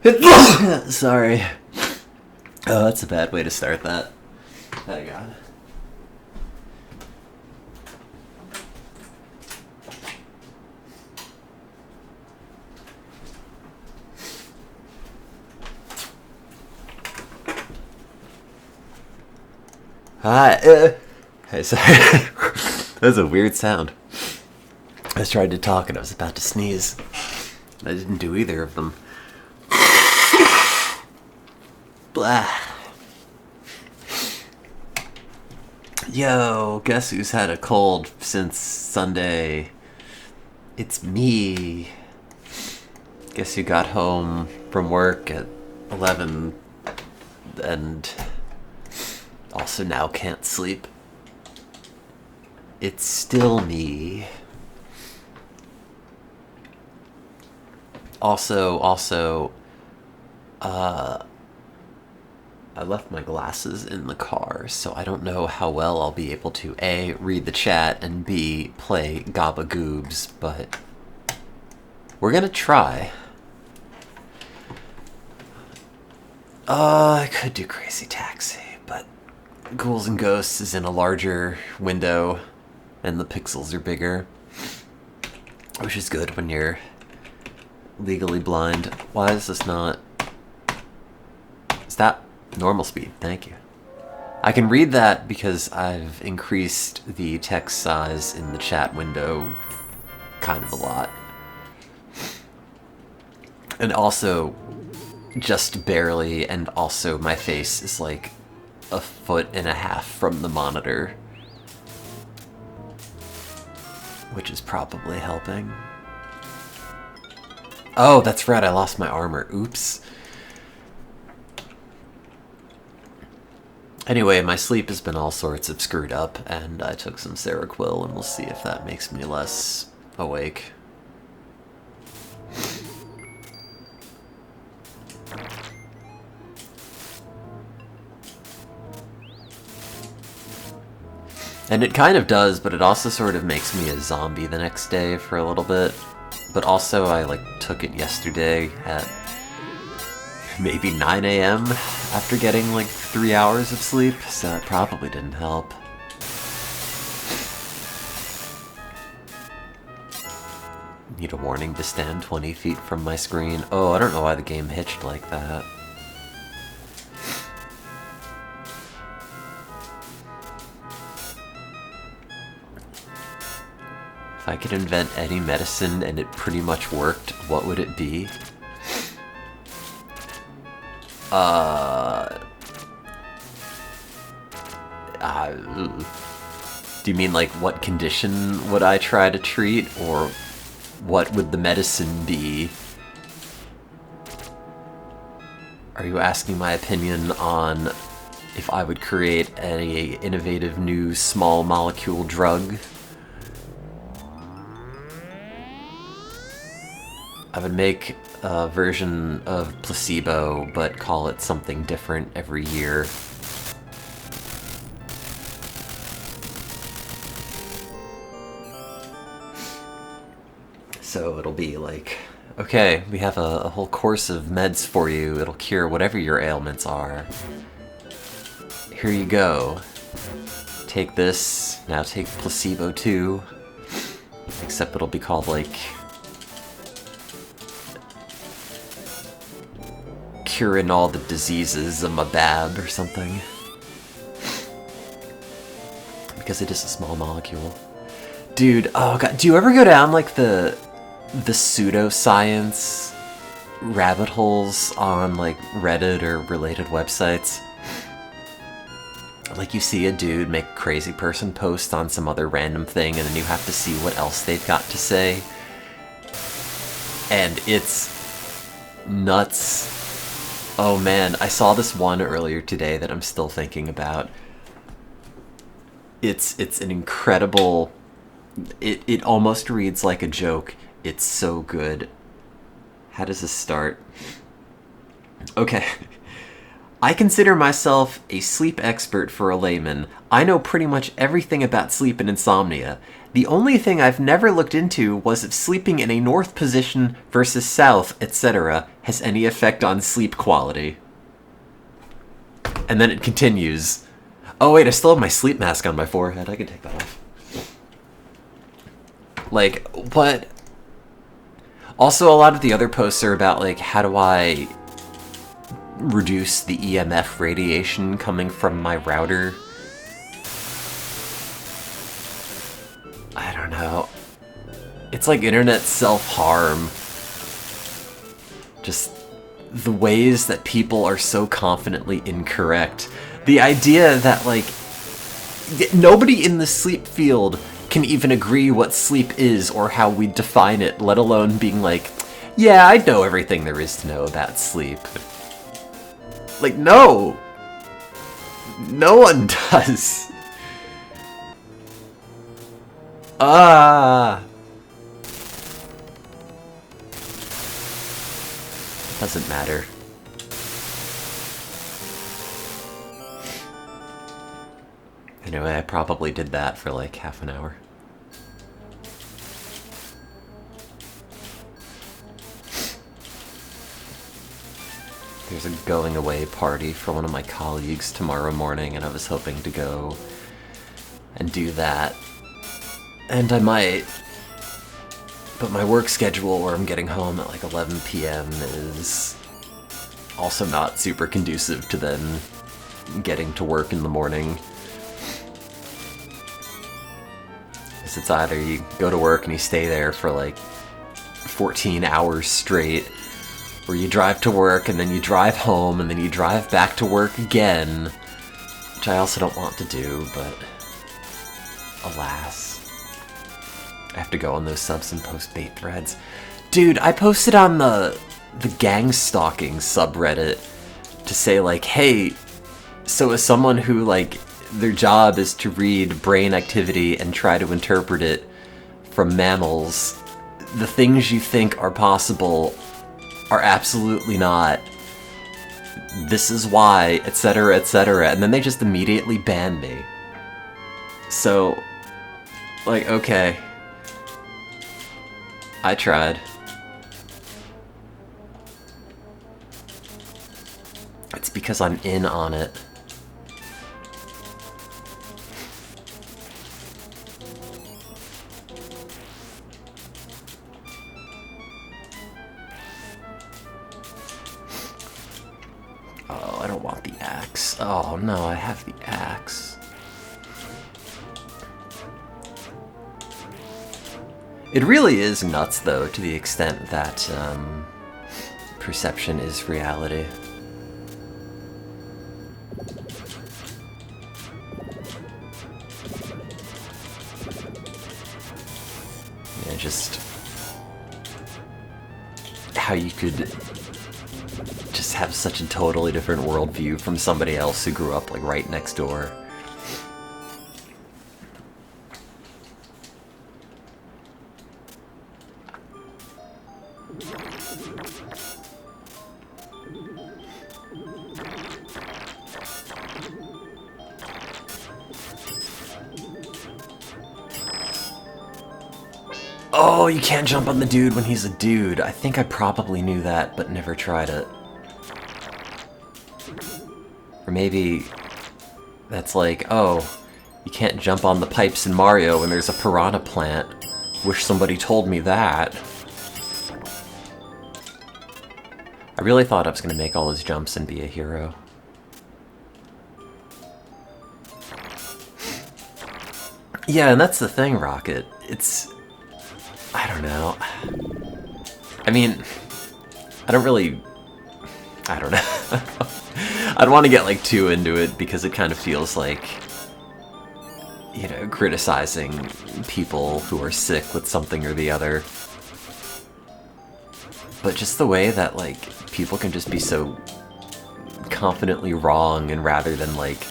Sorry. Oh, that's a bad way to start that. Hang on. Hi. Hey, sorry. That was a weird sound. I was trying to talk and I was about to sneeze. I didn't do either of them. Blah. Yo, guess who's had a cold since Sunday? It's me. Guess who got home from work at 11 and also now can't sleep? It's still me. Also, I left my glasses in the car, so I don't know how well I'll be able to A, read the chat, and B, play Gabba Goobs, but we're gonna try. I could do Crazy Taxi, but Ghouls and Ghosts is in a larger window, and the pixels are bigger, which is good when you're legally blind. Why is this not... Is that normal speed? Thank you. I can read that because I've increased the text size in the chat window kind of a lot. And also, just barely, and also my face is like 1.5 feet from the monitor, which is probably helping. Oh, that's right, I lost my armor. Oops. Anyway, my sleep has been all sorts of screwed up, and I took some Seroquel, and we'll see if that makes me less awake. And it kind of does, but it also sort of makes me a zombie the next day for a little bit. But also, I took it yesterday at maybe 9 a.m. after getting 3 hours of sleep, so that probably didn't help. Need a warning to stand 20 feet from my screen. Oh, I don't know why the game hitched like that. If I could invent any medicine and it pretty much worked, what would it be? Do you mean what condition would I try to treat, or what would the medicine be? Are you asking my opinion on if I would create any innovative new small molecule drug? I would make a version of placebo, but call it something different every year. So it'll be okay, we have a whole course of meds for you. It'll cure whatever your ailments are. Here you go. Take this, now take placebo too. Except it'll be called curing all the diseases of my bab or something. Because it is a small molecule. Dude, oh god, do you ever go down the pseudoscience rabbit holes on Reddit or related websites? You see a dude make a crazy person post on some other random thing, and then you have to see what else they've got to say. And it's nuts. Oh man, I saw this one earlier today that I'm still thinking about. It's an incredible... It almost reads like a joke. It's so good. How does this start? Okay. I consider myself a sleep expert for a layman. I know pretty much everything about sleep and insomnia. The only thing I've never looked into was if sleeping in a north position versus south, etc., has any effect on sleep quality. And then it continues. Oh wait, I still have my sleep mask on my forehead. I can take that off. Like, what? Also, a lot of the other posts are about, like, how do I reduce the EMF radiation coming from my router? I don't know. It's like internet self-harm. Just the ways that people are so confidently incorrect. The idea that, like, nobody in the sleep field can even agree what sleep is or how we define it, let alone being like, yeah, I know everything there is to know about sleep. Like, no! No one does! Doesn't matter. Anyway, I probably did that for like half an hour. There's a going away party for one of my colleagues tomorrow morning, and I was hoping to go and do that. And I might, but my work schedule where I'm getting home at like 11 p.m. is also not super conducive to then getting to work in the morning. Because it's either you go to work and you stay there for like 14 hours straight, or you drive to work and then you drive home and then you drive back to work again, which I also don't want to do, but alas. I have to go on those subs and post bait threads. Dude, I posted on the gang stalking subreddit to say like, hey, so as someone who like their job is to read brain activity and try to interpret it from mammals, the things you think are possible are absolutely not. This is why, etc., etc. And then they just immediately banned me. So, like, okay. I tried. It's because I'm in on it. Oh, I don't want the axe. Oh no, I have the axe. It really is nuts, though, to the extent that perception is reality. Yeah, just how you could just have such a totally different worldview from somebody else who grew up like right next door. Oh, you can't jump on the dude when he's a dude. I think I probably knew that, but never tried it. Or maybe that's like, oh, you can't jump on the pipes in Mario when there's a piranha plant. Wish somebody told me that. I really thought I was gonna make all those jumps and be a hero. Yeah, and that's the thing, Rocket. It's... I don't know. I mean, I don't know. I don't want to get like too into it because it kind of feels like, you know, criticizing people who are sick with something or the other. But just the way that like people can just be so confidently wrong, and rather than like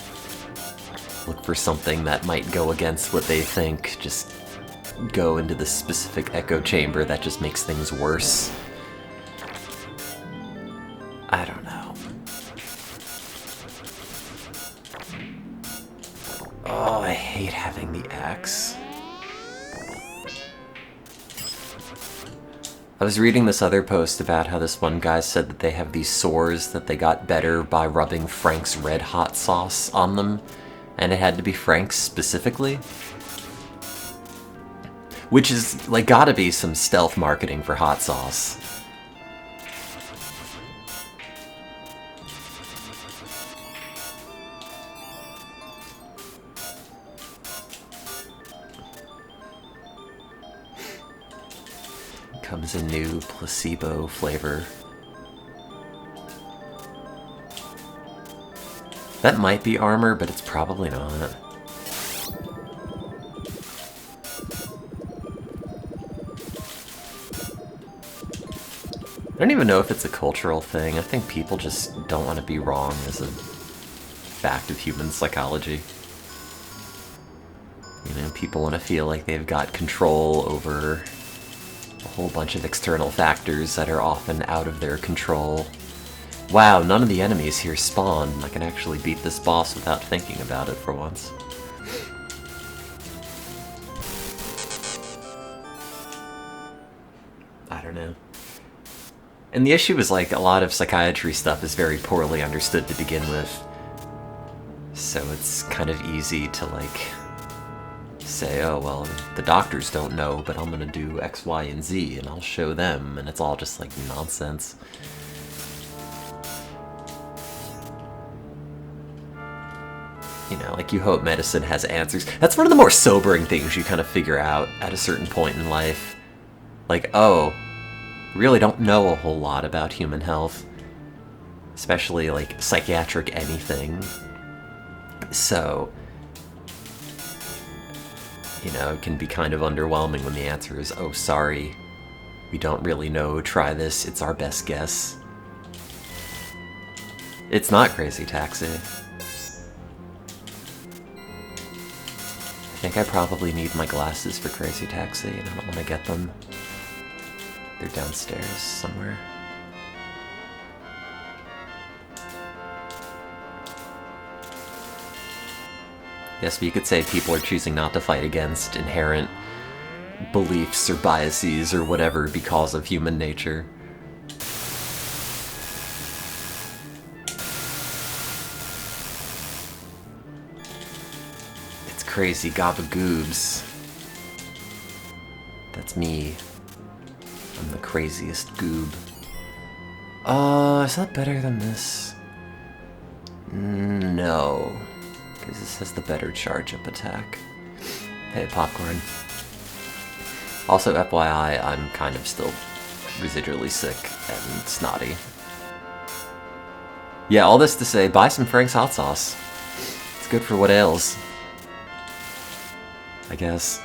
look for something that might go against what they think, just go into this specific echo chamber that just makes things worse. I don't know. Oh, I hate having the axe. I was reading this other post about how this one guy said that they have these sores that they got better by rubbing Frank's Red Hot sauce on them, and it had to be Frank's specifically. Which is, like, gotta be some stealth marketing for hot sauce. Comes a new placebo flavor. That might be armor, but it's probably not. I don't even know if it's a cultural thing. I think people just don't want to be wrong as a fact of human psychology. You know, people want to feel like they've got control over a whole bunch of external factors that are often out of their control. Wow, none of the enemies here spawn. I can actually beat this boss without thinking about it for once. I don't know. And the issue is, like, a lot of psychiatry stuff is very poorly understood to begin with. So it's kind of easy to, like, say, oh, well, the doctors don't know, but I'm gonna do X, Y, and Z, and I'll show them, and it's all just, like, nonsense. You know, like, you hope medicine has answers. That's one of the more sobering things you kind of figure out at a certain point in life. Like, oh, really don't know a whole lot about human health. Especially, like, psychiatric anything. So, you know, it can be kind of underwhelming when the answer is, oh, sorry, we don't really know, try this, it's our best guess. It's not Crazy Taxi. I think I probably need my glasses for Crazy Taxi, and I don't want to get them. They're downstairs somewhere. Yes, but you could say people are choosing not to fight against inherent beliefs or biases or whatever because of human nature. It's crazy gabagoobs. That's me. I'm the craziest goob. Is that better than this? No. Because this has the better charge-up attack. Hey, Popcorn. Also, FYI, I'm kind of still residually sick and snotty. Yeah, all this to say, buy some Frank's hot sauce. It's good for what ails. I guess.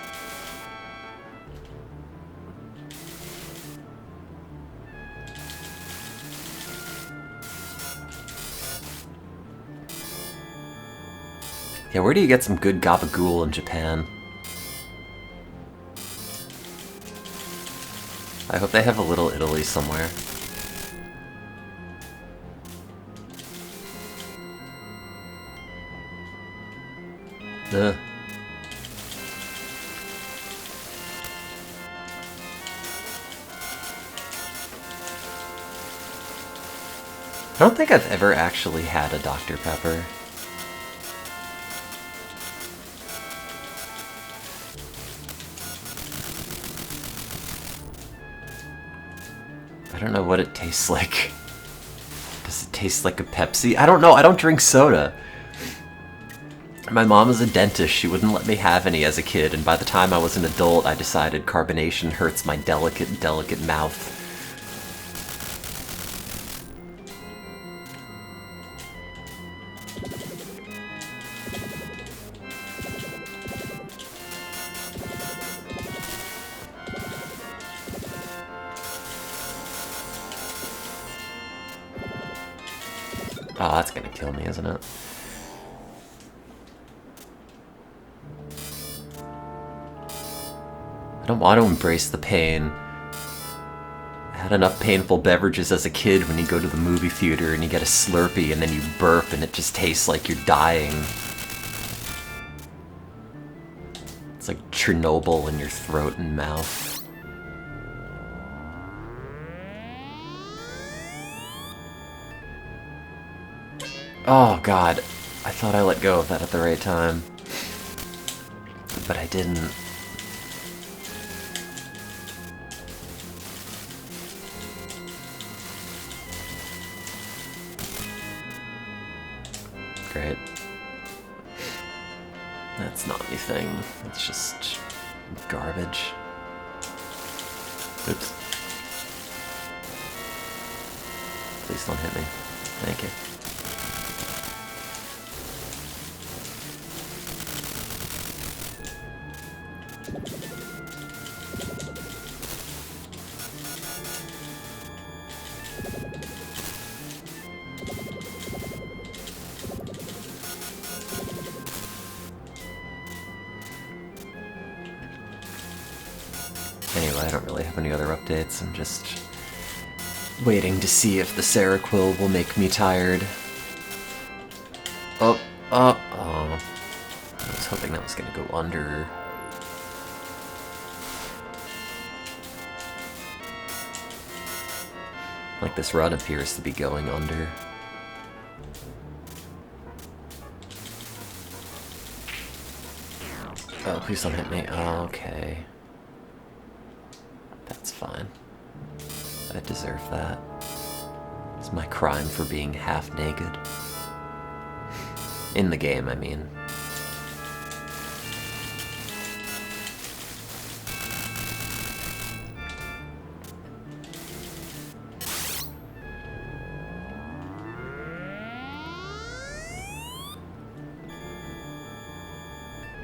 Yeah, where do you get some good gabagool in Japan? I hope they have a Little Italy somewhere. Ugh. I don't think I've ever actually had a Dr. Pepper. I don't know what it tastes like. Does it taste like a Pepsi? I don't know, I don't drink soda. My mom is a dentist, she wouldn't let me have any as a kid, and by the time I was an adult, I decided carbonation hurts my delicate, delicate mouth. Oh, that's gonna kill me, isn't it? I don't want to embrace the pain. I had enough painful beverages as a kid when you go to the movie theater and you get a Slurpee and then you burp and it just tastes like you're dying. It's like Chernobyl in your throat and mouth. Oh god, I thought I let go of that at the right time. But I didn't. Great. That's not anything. It's just garbage. Oops. Please don't hit me. Thank you. Anyway, I don't really have any other updates. I'm just waiting to see if the Seroquel will make me tired. Oh. I was hoping that was gonna go under. Like, this run appears to be going under. Oh, please don't hit me. Oh, okay. That's fine. I deserve that. It's my crime for being half naked. In the game, I mean.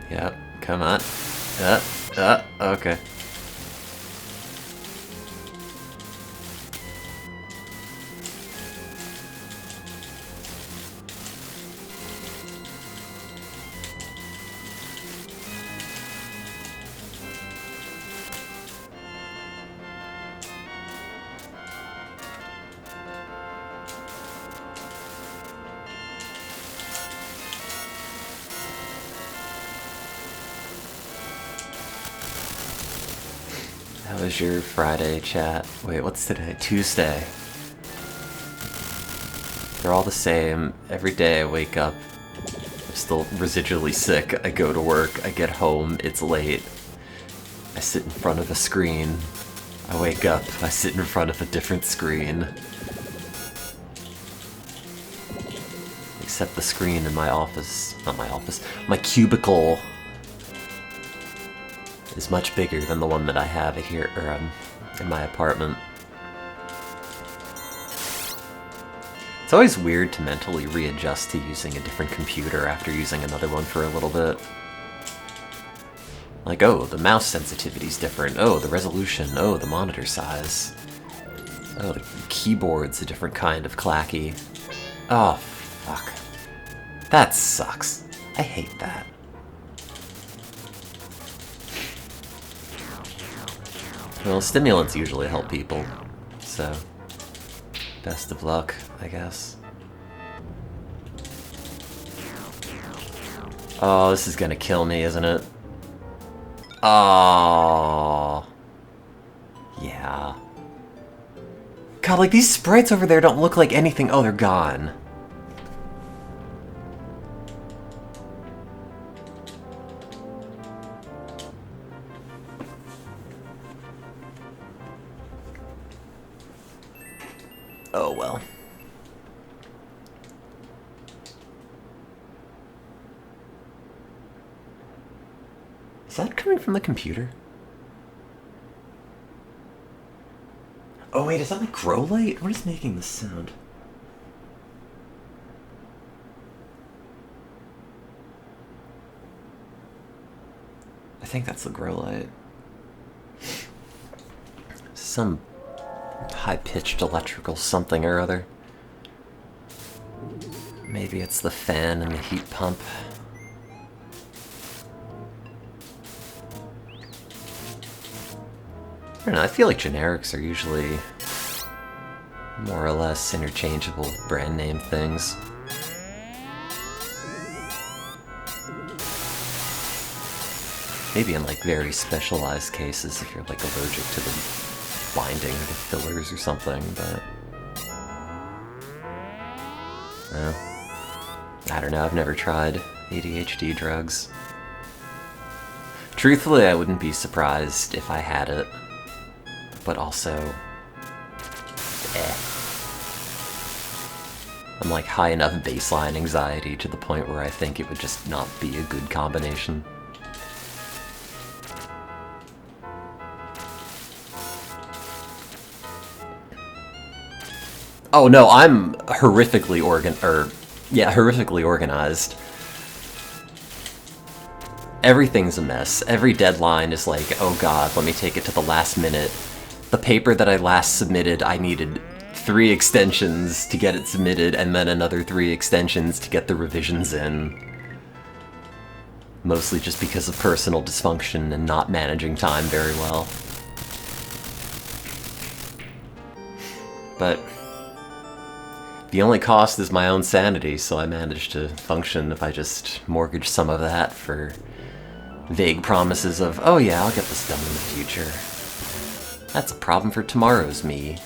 Yep, come on. Okay. How was your Friday chat? Wait, what's today? Tuesday. They're all the same. Every day I wake up, I'm still residually sick. I go to work, I get home, it's late. I sit in front of a screen. I wake up, I sit in front of a different screen. Except the screen in my office, not my office, my cubicle is much bigger than the one that I have here, or in my apartment. It's always weird to mentally readjust to using a different computer after using another one for a little bit. Like, oh, the mouse sensitivity's different. Oh, the resolution. Oh, the monitor size. Oh, the keyboard's a different kind of clacky. Oh, fuck. That sucks. I hate that. Well, stimulants usually help people, so best of luck, I guess. Oh, this is gonna kill me, isn't it? Oh, yeah. God, like, these sprites over there don't look like anything. Oh, they're gone. Oh, well. Is that coming from the computer? Oh wait, is that my grow light? What is making this sound? I think that's the grow light. Some high-pitched electrical something or other. Maybe it's the fan and the heat pump. I don't know, I feel like generics are usually more or less interchangeable brand name things. Maybe in like very specialized cases if you're like allergic to the binding or the fillers or something, but... I don't know, I've never tried ADHD drugs. Truthfully, I wouldn't be surprised if I had it, but also... I'm like high enough baseline anxiety to the point where I think it would just not be a good combination. Oh no, I'm horrifically horrifically organized. Everything's a mess. Every deadline is like, oh god, let me take it to the last minute. The paper that I last submitted, I needed 3 extensions to get it submitted, and then another 3 extensions to get the revisions in. Mostly just because of personal dysfunction and not managing time very well. But the only cost is my own sanity, so I manage to function if I just mortgage some of that for vague promises of, oh yeah, I'll get this done in the future. That's a problem for tomorrow's me.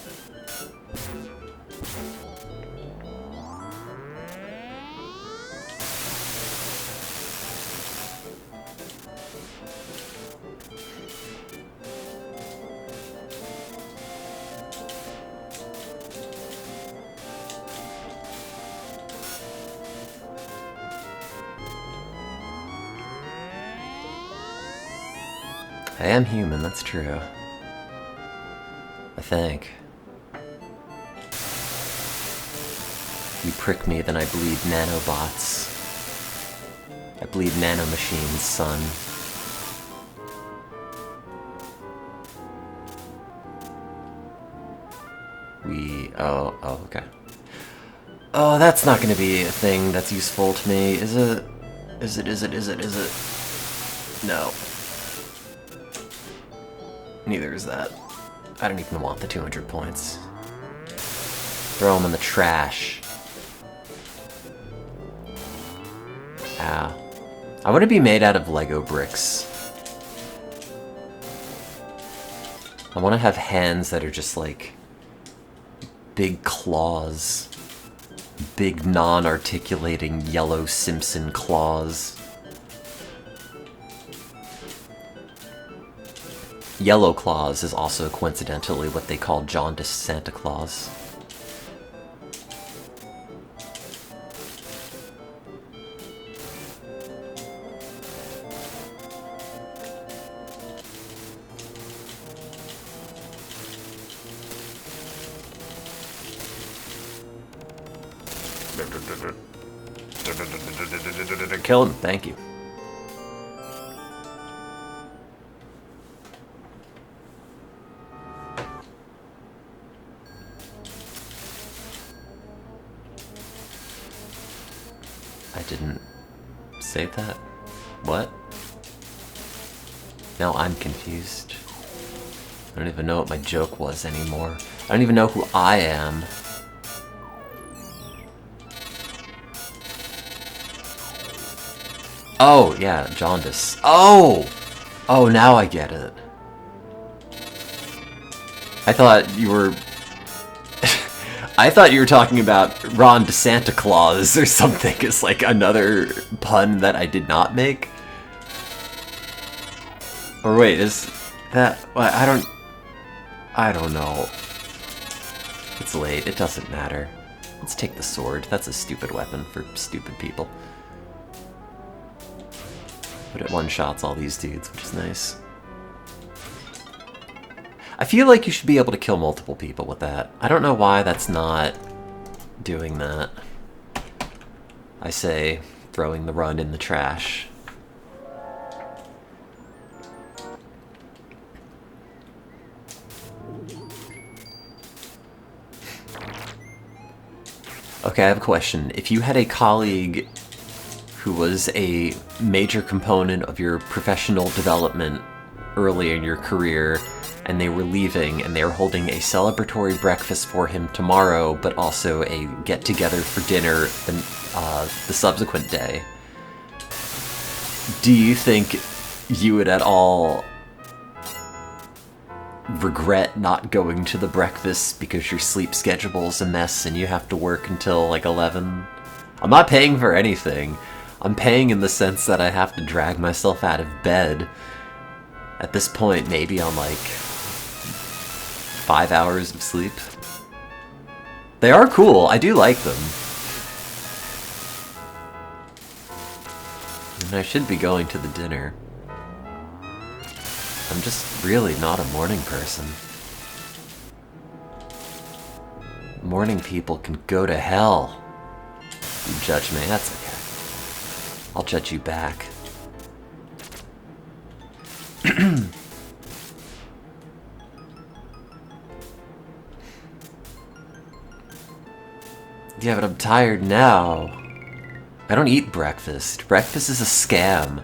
I am human, that's true. I think. You prick me, then I bleed nanobots. I bleed nanomachines, son. Oh, okay. Oh, that's not gonna be a thing that's useful to me, is it? Is it? No. Neither is that. I don't even want the 200 points. Throw them in the trash. Ah. I want to be made out of Lego bricks. I want to have hands that are just like big claws. Big non-articulating yellow Simpson claws. Yellow Claus is also coincidentally what they call jaundiced Santa Claus. Kill him, thank you. I didn't say that? What? Now I'm confused. I don't even know what my joke was anymore. I don't even know who I am. Oh, yeah, jaundice. Oh! Oh, now I get it. I thought you were... I thought you were talking about Ron DeSanta Claus or something. It's like another pun that I did not make. Or wait, is that... I don't know. It's late, it doesn't matter. Let's take the sword. That's a stupid weapon for stupid people. But it one-shots all these dudes, which is nice. I feel like you should be able to kill multiple people with that. I don't know why that's not doing that. I say, throwing the run in the trash. Okay, I have a question. If you had a colleague who was a major component of your professional development early in your career, and they were leaving, and they were holding a celebratory breakfast for him tomorrow, but also a get-together for dinner the subsequent day, do you think you would at all regret not going to the breakfast because your sleep schedule is a mess and you have to work until like 11. I'm not paying for anything. I'm paying in the sense that I have to drag myself out of bed. At this point, maybe on like 5 hours of sleep. They are cool. I do like them. And I should be going to the dinner. I'm just really not a morning person. Morning people can go to hell. You judge me, that's okay. I'll judge you back. Yeah, but I'm tired now. I don't eat breakfast. Breakfast is a scam.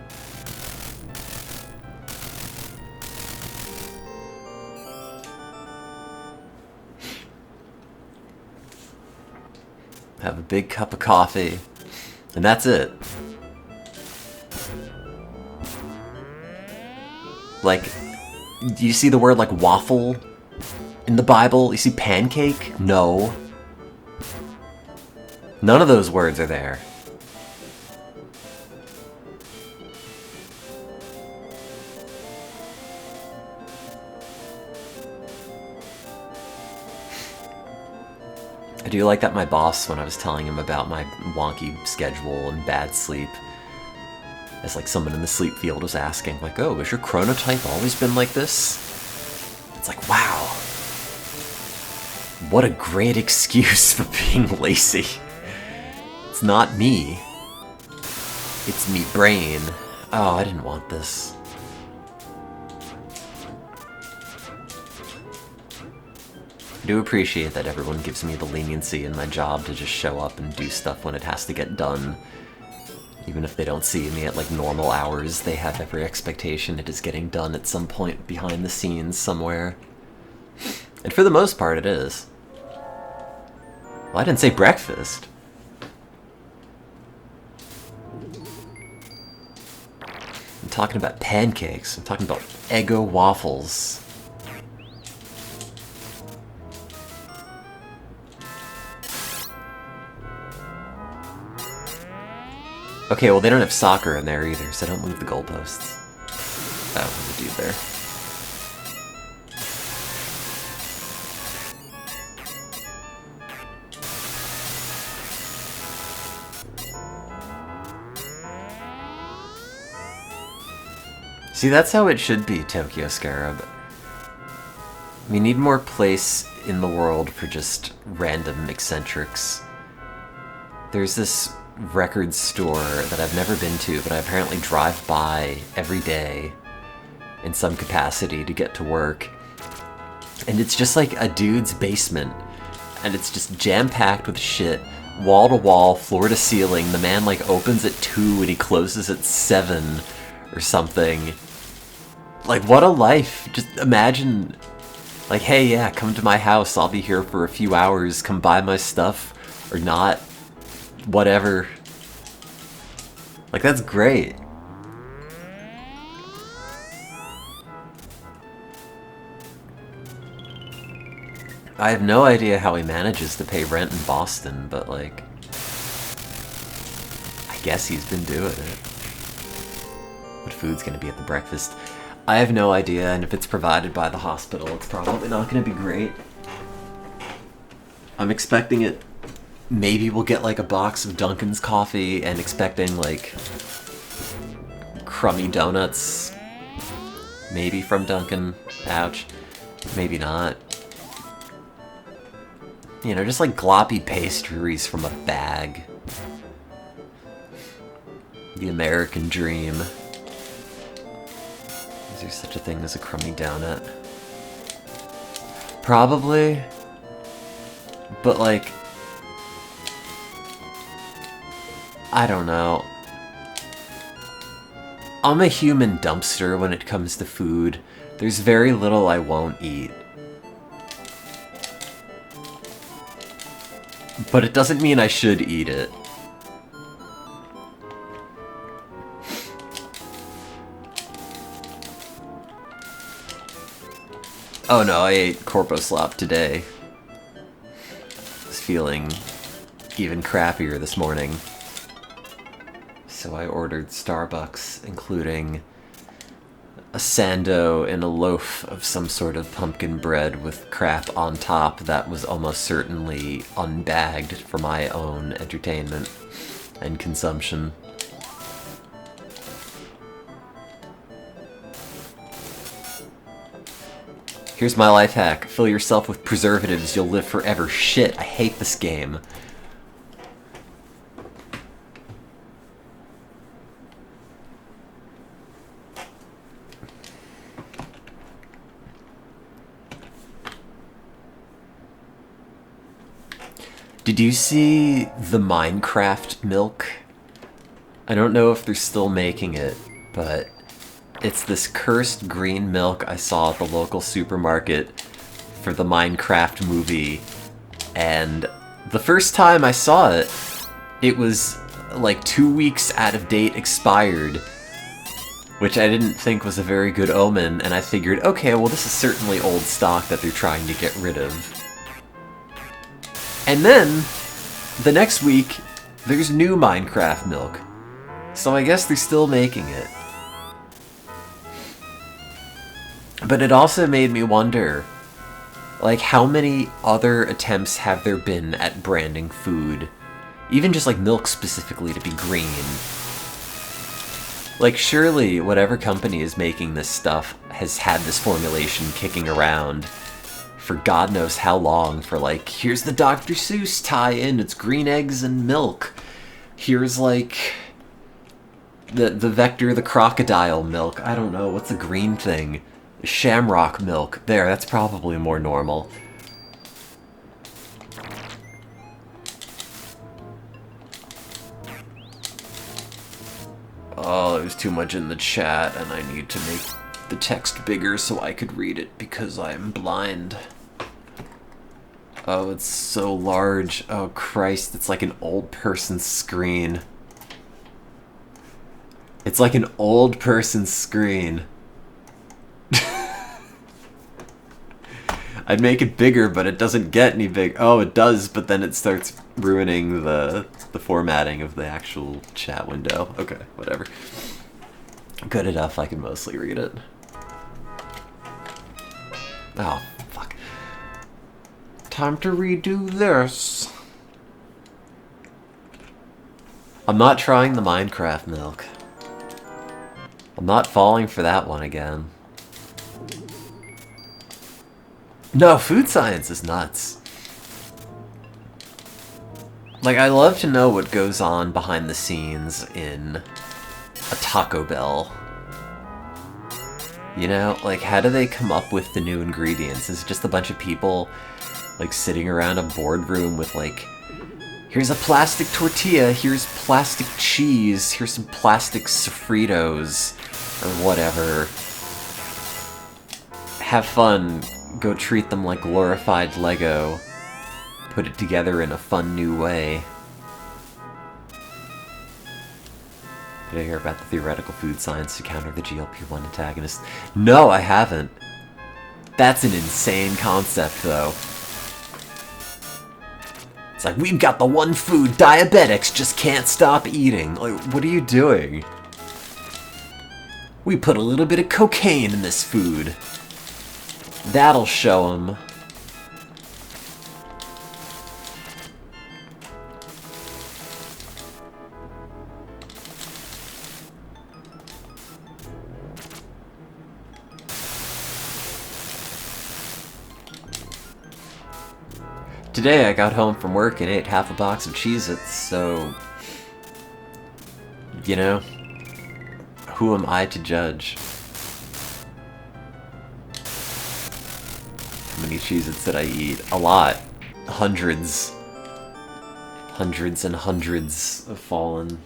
Have a big cup of coffee, and that's it. Like, do you see the word like waffle in the Bible? You see pancake? No. None of those words are there. I do like that my boss, when I was telling him about my wonky schedule and bad sleep, as like someone in the sleep field was asking, like, oh, has your chronotype always been like this? It's like, wow. What a great excuse for being lazy. It's not me. It's me brain. Oh, I didn't want this. I do appreciate that everyone gives me the leniency in my job to just show up and do stuff when it has to get done. Even if they don't see me at like normal hours, they have every expectation it is getting done at some point behind the scenes somewhere. And for the most part it is. Well, I didn't say breakfast. I'm talking about pancakes. I'm talking about Eggo waffles. Okay, well they don't have soccer in there either, so don't move the goalposts. Oh, the dude there. See, that's how it should be, Tokyo Scarab. We need more place in the world for just random eccentrics. There's this record store that I've never been to, but I apparently drive by every day in some capacity to get to work. And it's just like a dude's basement. And it's just jam-packed with shit, wall to wall, floor to ceiling. The man like opens at 2 and he closes at 7 or something. Like, what a life. Just imagine, like, hey, yeah, come to my house. I'll be here for a few hours. Come buy my stuff or not. Whatever. Like, that's great. I have no idea how he manages to pay rent in Boston, but, like, I guess he's been doing it. What food's gonna be at the breakfast? I have no idea, and if it's provided by the hospital, it's probably not gonna be great. I'm expecting it. Maybe we'll get like a box of Dunkin's coffee and expecting like crummy donuts. Maybe from Dunkin'. Ouch. Maybe not. You know, just like gloppy pastries from a bag. The American dream. Is there such a thing as a crummy donut? Probably. But like, I don't know. I'm a human dumpster when it comes to food. There's very little I won't eat. But it doesn't mean I should eat it. Oh no, I ate Corpo Slop today. Was feeling even crappier this morning. So I ordered Starbucks, including a sando and a loaf of some sort of pumpkin bread with crap on top that was almost certainly unbagged for my own entertainment and consumption. Here's my life hack. Fill yourself with preservatives, you'll live forever. Shit, I hate this game. Did you see the Minecraft milk? I don't know if they're still making it, but it's this cursed green milk I saw at the local supermarket for the Minecraft movie. And the first time I saw it, it was like 2 weeks out of date expired, which I didn't think was a very good omen, and I figured, okay, well this is certainly old stock that they're trying to get rid of. And then, the next week, there's new Minecraft milk. So I guess they're still making it. But it also made me wonder, like, how many other attempts have there been at branding food? Even just, like, milk specifically to be green. Like, surely whatever company is making this stuff has had this formulation kicking around for God knows how long, for like, here's the Dr. Seuss tie-in, it's green eggs and milk. Here's like the Vector the crocodile milk. I don't know, what's the green thing? Shamrock milk. There, that's probably more normal. Oh, there's too much in the chat, and I need to make the text bigger so I could read it because I'm blind. Oh, it's so large. Oh, Christ, it's like an old person's screen. It's like an old person's screen. I'd make it bigger, but it doesn't get any big. Oh, it does, but then it starts ruining the formatting of the actual chat window. Okay, whatever. Good enough, I can mostly read it. Oh, fuck. Time to redo this. I'm not trying the Minecraft milk. I'm not falling for that one again. No, food science is nuts. Like, I love to know what goes on behind the scenes in a Taco Bell. You know, like, how do they come up with the new ingredients? Is it just a bunch of people, like, sitting around a boardroom with, like, here's a plastic tortilla, here's plastic cheese, here's some plastic sofritos, or whatever. Have fun. Go treat them like glorified Lego. Put it together in a fun new way. Did I hear about the theoretical food science to counter the GLP-1 antagonist? No, I haven't. That's an insane concept, though. It's like, we've got the one food diabetics just can't stop eating. Like, what are you doing? We put a little bit of cocaine in this food. That'll show them. Today I got home from work and ate half a box of Cheez-Its, so, you know, who am I to judge? How many Cheez-Its did I eat? A lot. Hundreds. Hundreds and hundreds have fallen.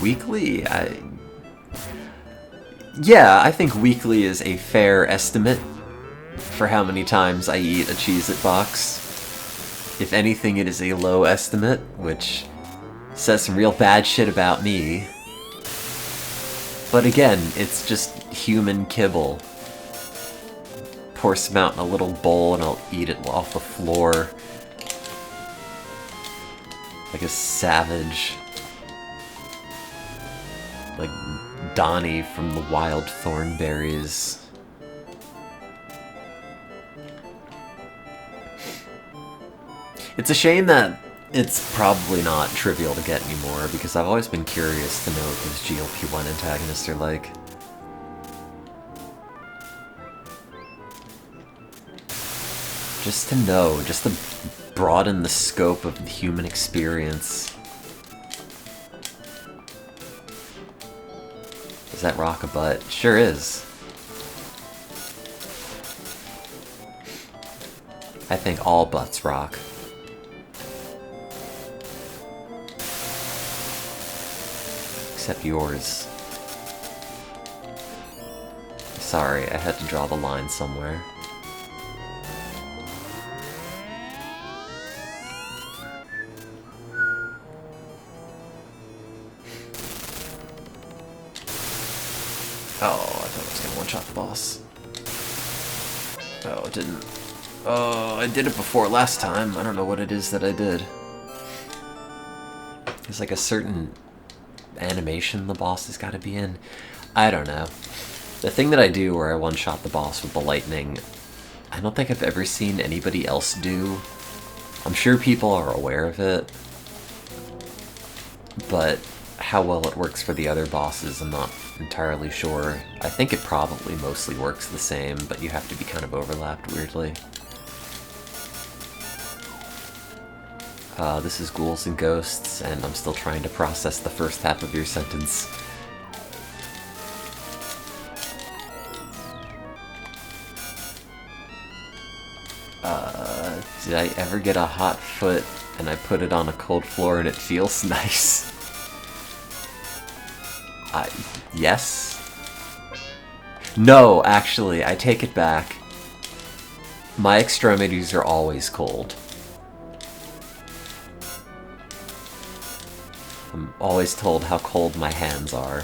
Weekly? Yeah, I think weekly is a fair estimate for how many times I eat a Cheez-It box. If anything, it is a low estimate, which says some real bad shit about me. But again, it's just human kibble. Pour some out in a little bowl and I'll eat it off the floor. Like a savage. Like Donnie from the Wild Thornberries. It's a shame that it's probably not trivial to get anymore, because I've always been curious to know what those GLP-1 antagonists are like. Just to know, just to broaden the scope of the human experience. Does that rock a butt? Sure is. I think all butts rock. Except yours. Sorry, I had to draw the line somewhere. Oh, I thought I was gonna one-shot the boss. Oh, it didn't. Oh, I did it before last time. I don't know what it is that I did. There's like a certain animation the boss has got to be in. I don't know. The thing that I do where I one-shot the boss with the lightning, I don't think I've ever seen anybody else do. I'm sure people are aware of it, but how well it works for the other bosses, I'm not entirely sure. I think it probably mostly works the same, but you have to be kind of overlapped weirdly. This is Ghouls and Ghosts, and I'm still trying to process the first half of your sentence. Did I ever get a hot foot and I put it on a cold floor and it feels nice? Yes? No, actually, I take it back. My extremities are always cold. I'm always told how cold my hands are.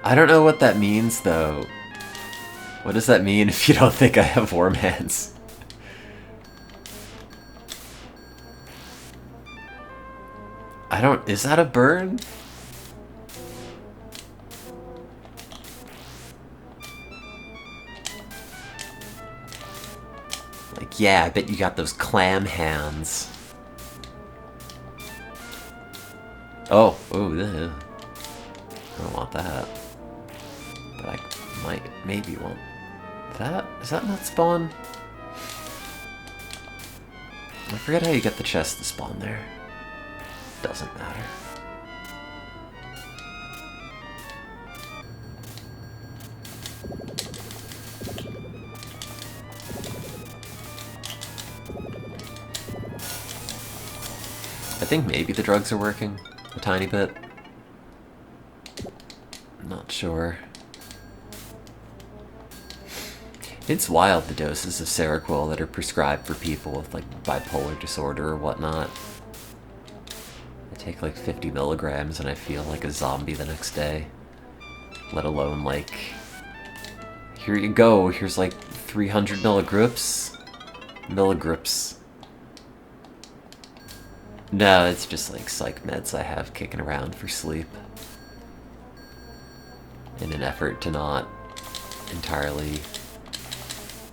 I don't know what that means, though. What does that mean if you don't think I have warm hands? I don't... Is that a burn? Like, yeah, I bet you got those clam hands. Oh, yeah. I don't want that. But I might, maybe want that? Is that not spawn? I forget how you get the chest to spawn there. Doesn't matter. I think maybe the drugs are working a tiny bit. Not sure. It's wild, the doses of Seroquel that are prescribed for people with like bipolar disorder or whatnot. I take like 50 milligrams and I feel like a zombie the next day. Let alone like, here you go, here's like 300 milligrips. No, it's just like psych meds I have kicking around for sleep. In an effort to not entirely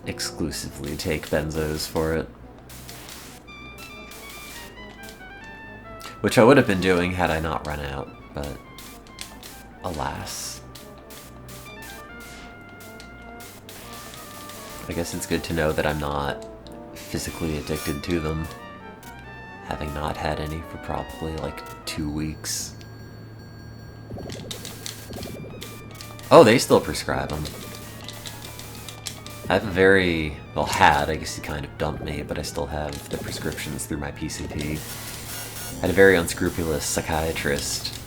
exclusively take benzos for it. Which I would have been doing had I not run out, but alas. I guess it's good to know that I'm not physically addicted to them, having not had any for probably like 2 weeks. Oh, they still prescribe them. I have a very, well, I guess he kind of dumped me, but I still have the prescriptions through my PCP. I had a very unscrupulous psychiatrist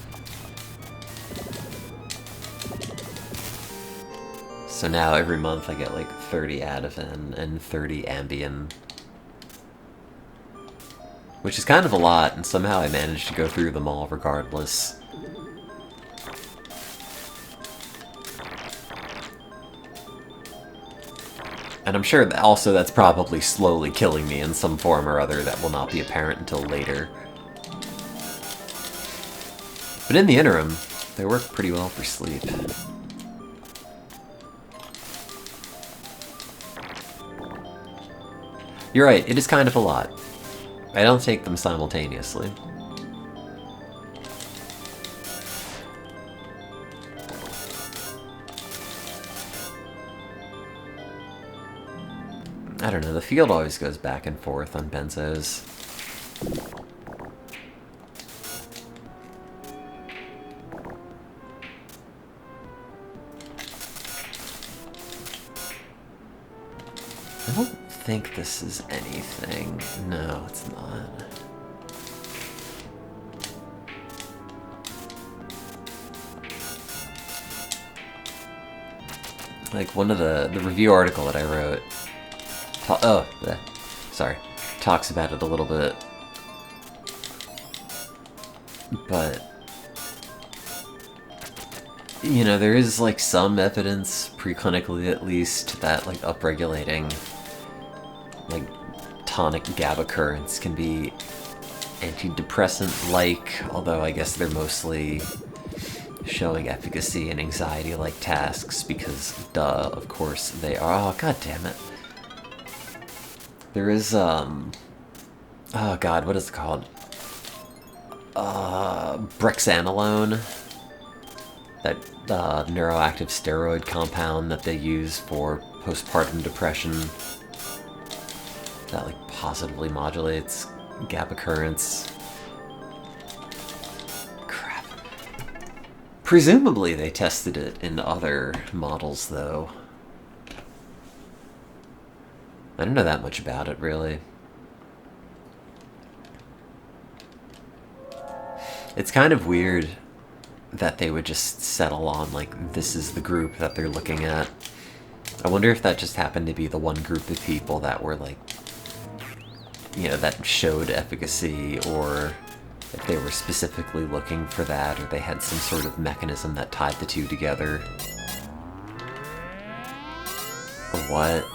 So now every month I get like 30 Ativan and 30 Ambien. Which is kind of a lot, and somehow I managed to go through them all regardless. And I'm sure that also that's probably slowly killing me in some form or other that will not be apparent until later. But in the interim, they work pretty well for sleep. You're right, it is kind of a lot. I don't take them simultaneously. I don't know, the field always goes back and forth on benzos. I don't think this is anything. No, it's not. Like one of the review article that I wrote, talks about it a little bit, but you know, there is like some evidence, preclinically at least, that like upregulating like tonic GABA currents can be antidepressant-like, although I guess they're mostly showing efficacy in anxiety-like tasks because, duh, of course they are. Oh, god damn it. There is, oh god, what is it called? Brexanolone. That neuroactive steroid compound that they use for postpartum depression. That, like, positively modulates GABA currents. Crap. Presumably they tested it in other models, though. I don't know that much about it, really. It's kind of weird that they would just settle on, like, this is the group that they're looking at. I wonder if that just happened to be the one group of people that were, like, you know, that showed efficacy, or if they were specifically looking for that, or they had some sort of mechanism that tied the two together. Or what?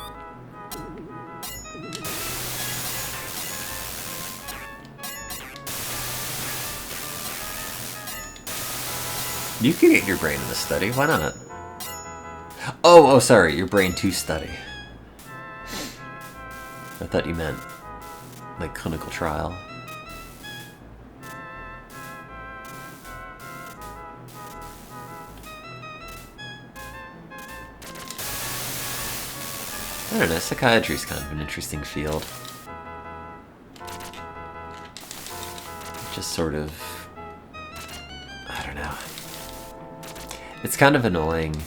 You can get your brain in the study, why not? Oh, sorry, your brain to study. I thought you meant, like, clinical trial. I don't know, psychiatry's kind of an interesting field. Just sort of, I don't know. It's kind of annoying,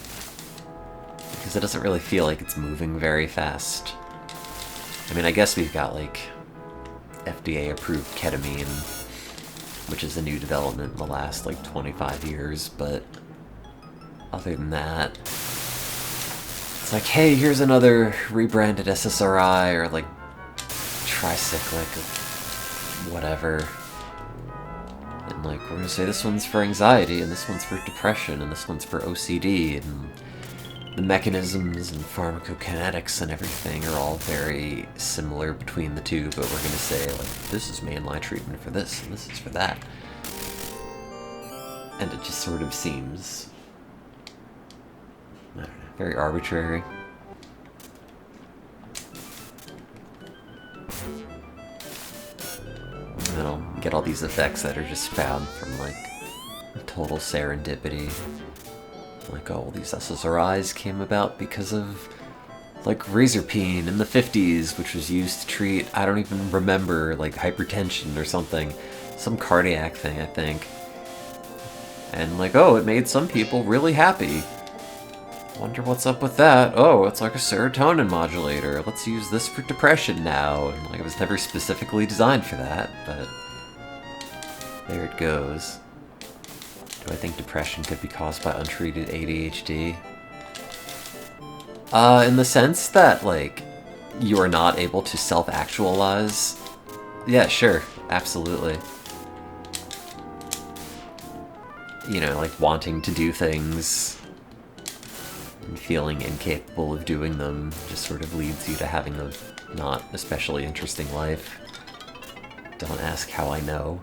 because it doesn't really feel like it's moving very fast. I mean, I guess we've got, like, FDA-approved ketamine, which is a new development in the last, like, 25 years, but other than that, it's like, hey, here's another rebranded SSRI, or, like, tricyclic, or whatever. And, like, we're gonna say this one's for anxiety, and this one's for depression, and this one's for OCD, and the mechanisms and pharmacokinetics and everything are all very similar between the two, but we're gonna say, like, this is mainline treatment for this, and this is for that. And it just sort of seems, I don't know, very arbitrary. And I'll get all these effects that are just found from, like, total serendipity. Like, oh, these SSRIs came about because of, like, razorpine in the 50s, which was used to treat, I don't even remember, like, hypertension or something. Some cardiac thing, I think. And, like, oh, it made some people really happy. Wonder what's up with that. Oh, it's like a serotonin modulator. Let's use this for depression now. And, like, it was never specifically designed for that, but there it goes. Do I think depression could be caused by untreated ADHD? In the sense that, like, you are not able to self-actualize. Yeah, sure. Absolutely. You know, like, wanting to do things and feeling incapable of doing them just sort of leads you to having a not especially interesting life. Don't ask how I know.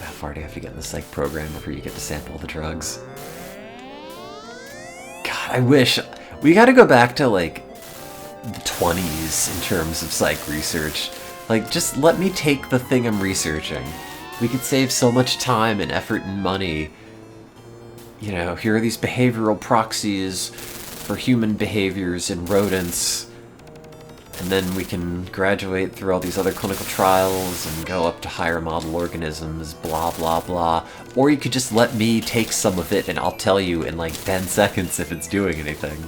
How far do you have to get in the psych program before you get to sample the drugs? God, I wish... We gotta go back to, like, the 20s in terms of psych research. Like, just let me take the thing I'm researching. We could save so much time and effort and money. You know, here are these behavioral proxies for human behaviors in rodents. And then we can graduate through all these other clinical trials and go up to higher model organisms, blah, blah, blah. Or you could just let me take some of it and I'll tell you in like 10 seconds if it's doing anything.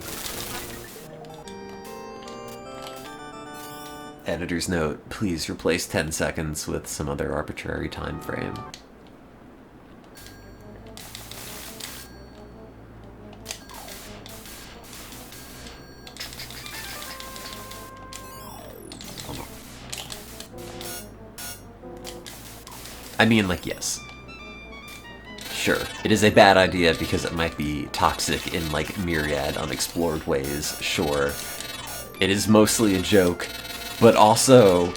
Editor's note, please replace 10 seconds with some other arbitrary time frame. I mean, like, yes. Sure, it is a bad idea because it might be toxic in, like, myriad unexplored ways, sure. It is mostly a joke, but also,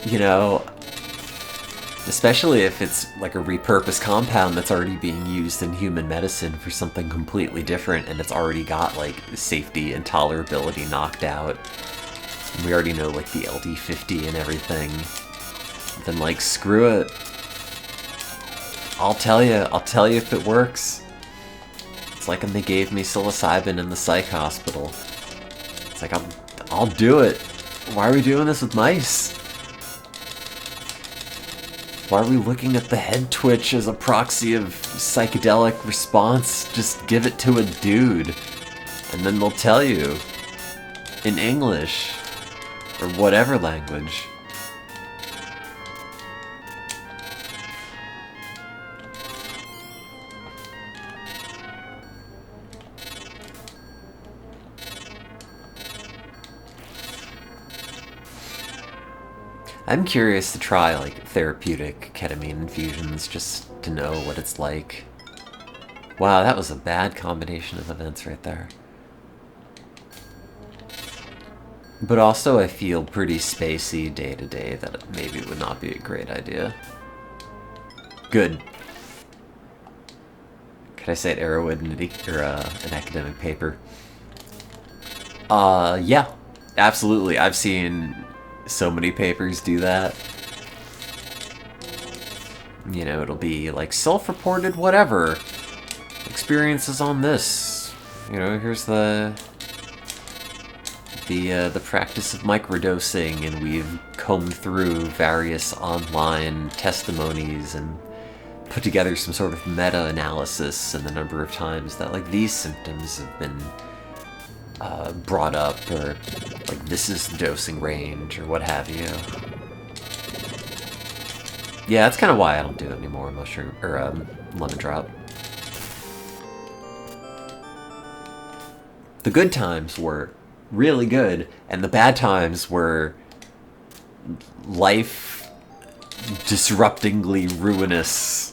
you know, especially if it's, like, a repurposed compound that's already being used in human medicine for something completely different, and it's already got, like, safety and tolerability knocked out. And we already know, like, the LD50 and everything. Then, like, screw it. I'll tell you if it works. It's like when they gave me psilocybin in the psych hospital. It's like, I'll do it. Why are we doing this with mice? Why are we looking at the head twitch as a proxy of psychedelic response? Just give it to a dude. And then they'll tell you. In English. Or whatever language. I'm curious to try, like, therapeutic ketamine infusions just to know what it's like. Wow, that was a bad combination of events right there. But also I feel pretty spacey day to day that maybe it would not be a great idea. Good. Could I say it Arrowwood or an academic paper? Yeah. Absolutely. I've seen so many papers do that. You know, it'll be like self-reported whatever. Experiences on this. You know, here's the practice of microdosing, and we've combed through various online testimonies and put together some sort of meta-analysis and the number of times that, like, these symptoms have been brought up, or like this is the dosing range, or what have you. Yeah, that's kind of why I don't do it anymore, mushroom or lemon drop. The good times were really good, and the bad times were life-disruptingly ruinous.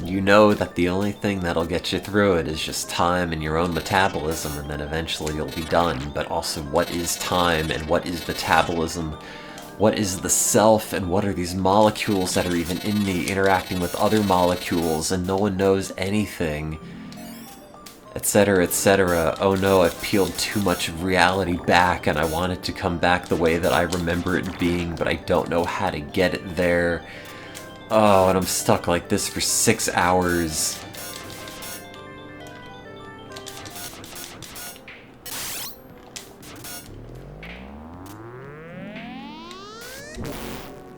You know that the only thing that'll get you through it is just time and your own metabolism, and then eventually you'll be done. But also, what is time and what is metabolism? What is the self, and what are these molecules that are even in me interacting with other molecules, and no one knows anything, etc., etc. Oh no, I've peeled too much of reality back, and I want it to come back the way that I remember it being, but I don't know how to get it there. Oh, and I'm stuck like this for 6 hours.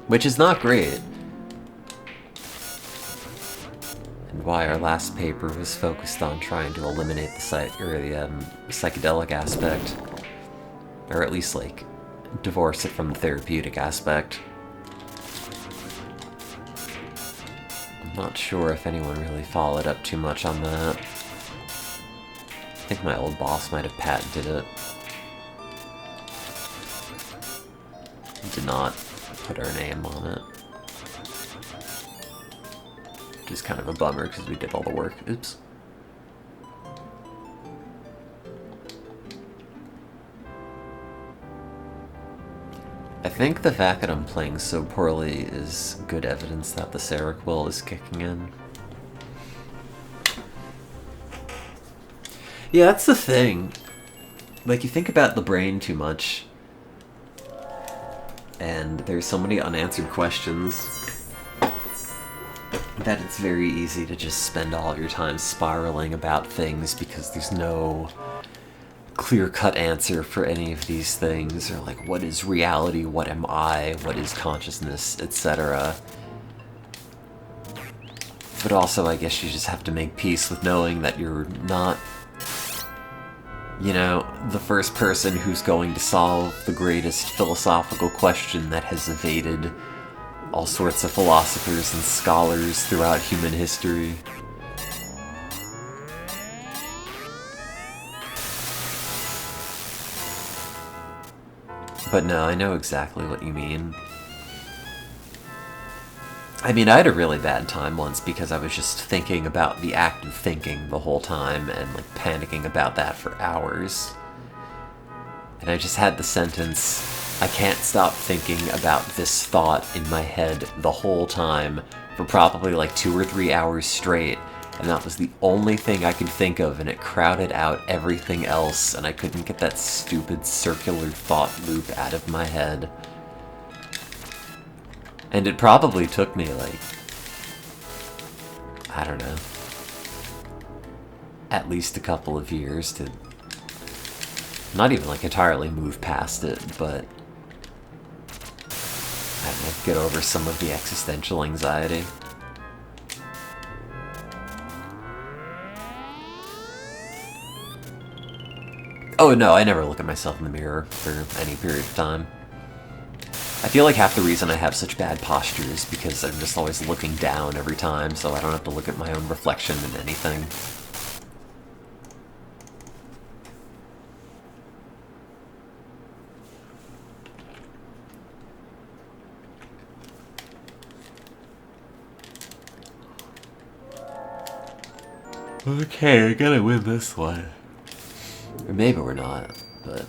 Which is not great. and why our last paper was focused on trying to eliminate the psychedelic aspect, or at least like divorce it from the therapeutic aspect. I'm not sure if anyone really followed up too much on that. I think my old boss might have patented it. Did not put our name on it. Which is kind of a bummer because we did all the work. Oops. I think the fact that I'm playing so poorly is good evidence that the Seroquel is kicking in. Yeah, that's the thing. Like, you think about the brain too much, and there's so many unanswered questions that it's very easy to just spend all of your time spiraling about things because there's no clear-cut answer for any of these things, or like, what is reality, what am I, what is consciousness, etc. But also, I guess you just have to make peace with knowing that you're not, you know, the first person who's going to solve the greatest philosophical question that has evaded all sorts of philosophers and scholars throughout human history. But no, I know exactly what you mean. I mean, I had a really bad time once because I was just thinking about the act of thinking the whole time and like panicking about that for hours. And I just had the sentence, I can't stop thinking about this thought in my head the whole time for probably like 2 or 3 hours straight. And that was the only thing I could think of, and it crowded out everything else, and I couldn't get that stupid circular thought loop out of my head. And it probably took me, like, I don't know, at least a couple of years to not even, like, entirely move past it, but I don't know, get over some of the existential anxiety. Oh no, I never look at myself in the mirror for any period of time. I feel like half the reason I have such bad posture is because I'm just always looking down every time, so I don't have to look at my own reflection in anything. Okay, I gotta win this one. Or maybe we're not, but